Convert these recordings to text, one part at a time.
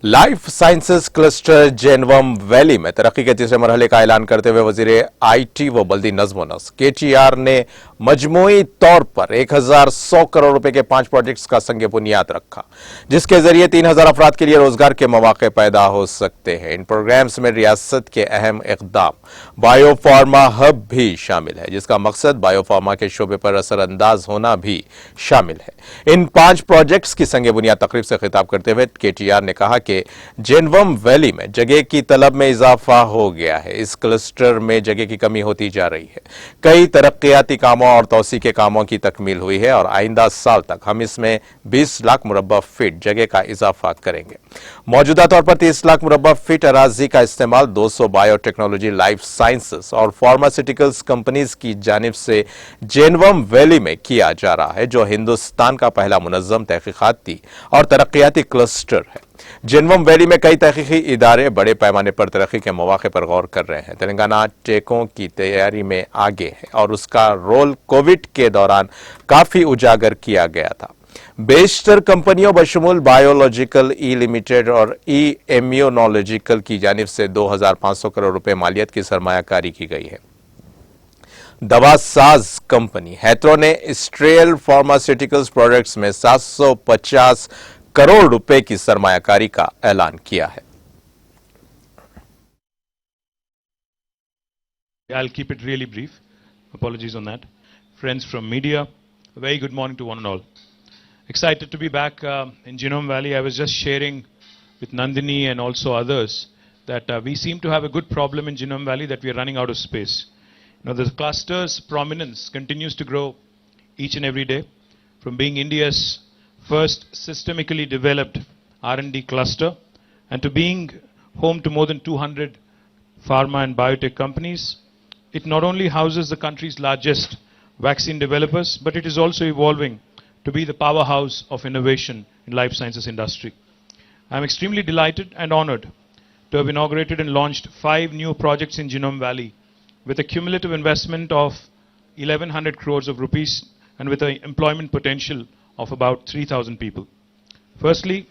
Life sciences cluster जेनवम valley में तरक्की के तीसरे मरहले का ऐलान करते हुए वजीर आईटी व बल्दी नज्म नस्क केटीआर ने मजमूई तौर पर 1100 करोड़ रुपए के 5 प्रोजेक्ट्स का संग बुनियाद रखा, जिसके जरिए 3000 अफराद के लिए रोजगार के मौके पैदा हो सकते हैं। इन प्रोग्राम्स में रियासत के अहम इकदाम बायोफार्मा हब भी शामिल है, जिसका मकसद बायोफार्मा के शोबे पर असरअंदाज होना भी शामिल है। इन 5 प्रोजेक्ट्स की संग बुनियाद तकरीब से खिताब करते हुए केटीआर ने कहा कि जेनवम वैली में जगह की तलब में इजाफा हो गया है। इस क्लस्टर में जगह की कमी होती जा रही है। कई तरक्याती कामों और तौसी के कामों की तकमील हुई है और आइंदा साल तक हम इसमें 20 लाख मुरब्बा फीट जगह का इजाफा करेंगे। मौजूदा तौर पर 30 लाख मुरब्बा फीट अराजी का इस्तेमाल 200 बायोटेक्नोलॉजी, लाइफ साइंसेस और फार्मास्यूटिकल्स कंपनीज की जानिब से जेनवम वैली में किया जा रहा है, जो हिंदुस्तान का पहला मुनज़्ज़म तहकीकाती और तरक्याती क्लस्टर है। जेनवम वैली में कई तहकीकी इदारे बड़े पैमाने पर तरक्की के मौके पर गौर कर रहे हैं। तेलंगाना टेकों की तैयारी में आगे है और उसका रोल कोविड के दौरान काफी उजागर किया गया था। बेशतर कंपनियों बशमूल बायोलॉजिकल ई लिमिटेड और ई इम्यूनोलॉजिकल की जानिब से 2500 करोड़ रुपए मालियत की सरमायाकारी की गई है। दवा साज कंपनी हैथ्रो ने स्ट्रेल फार्मास्यूटिकल्स प्रोडक्ट्स में 750 करोड़ रुपए की सरमायाकारी का ऐलान किया है। I'll keep it really brief. Apologies on that. Friends from media, a very good morning to one and all. Excited to be back in Genome Valley. I was just sharing with Nandini and also others that we seem to have a good problem in Genome Valley, that we are running out of space. You know, the cluster's prominence continues to grow each and every day, from being India's first systemically developed R&D cluster and to being home to more than 200 pharma and biotech companies. It not only houses the country's largest vaccine developers, but it is also evolving to be the powerhouse of innovation in life sciences industry. I am extremely delighted and honored to have inaugurated and launched 5 new projects in Genome Valley with a cumulative investment of 1100 crores of rupees and with an employment potential of about 3,000 people. Firstly,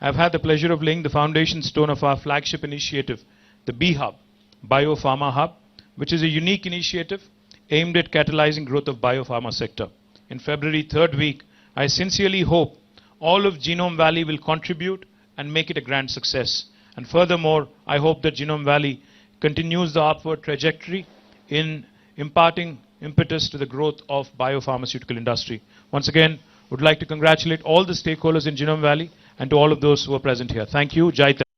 I've had the pleasure of laying the foundation stone of our flagship initiative, the B-Hub, Biopharma Hub, which is a unique initiative aimed at catalyzing growth of biopharma sector. In February 3rd week, I sincerely hope all of Genome Valley will contribute and make it a grand success. And furthermore, I hope that Genome Valley continues the upward trajectory in imparting impetus to the growth of biopharmaceutical industry. Once again, would like to congratulate all the stakeholders in Genome Valley and to all of those who are present here. Thank you. Jai Hind.